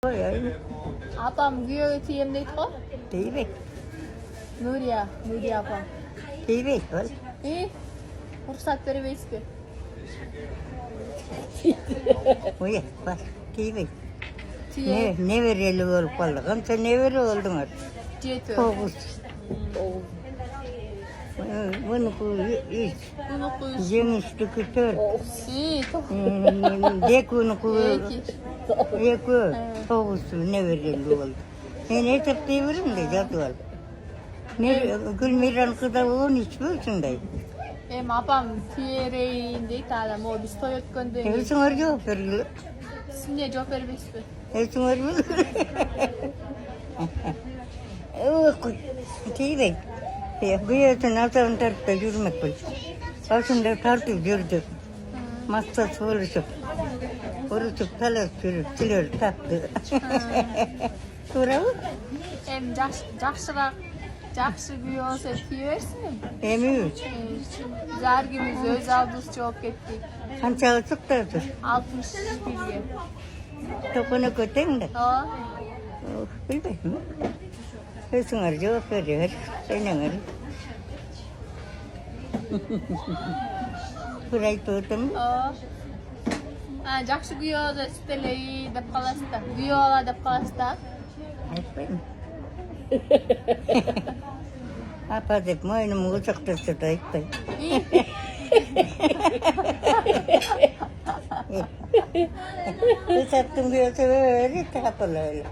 Ой, ой, Apam güya tiyem deydi o. TV, Nuriye apam. TV, ol. İyi. Ruhsat veremeyizdi. Oya, bak, TV. Tiye. Ne vereli olup kaldık? Sen ne veri oldun artık? Cetö. Kovuz. Bunu üç. Bunu koyuz. Yemişti kütür. İyi. Dekunu ku. Peki. Yeku. Kovuz ne vereli oldu? Ne tepti verim de jadwal. Gül miran kıda onun hiç böylesün de. Apam tiyereyin deydi adam. O biz toyot gönderdik. Hepsi var yok verili. Sizinle cevap veremeyizdi. Hepsi var mı? TV. Bu yatın atağın tartıda yürümek böyle. Başında tartıp yürüdük. Masası vuruşup. Vuruşup talas sürüp siler taktı. Doğru. Жақсы güya olsa tiyeversin. Emi. Zargimiz öz aldız çok ettik. Kançağı çıktı. 61'ye. Topunu kötün de. O. Bilmem. Hepsine var cevap veriyor. Senin var. Burayı tuttum. O. Жақсы güya olsa üsteleyi de palasta. Güya ola da palasta. Efendim. Apa dep moynumu uçaktırsa da ettim. Uçaktım diyorsa böyle tapalı öyle.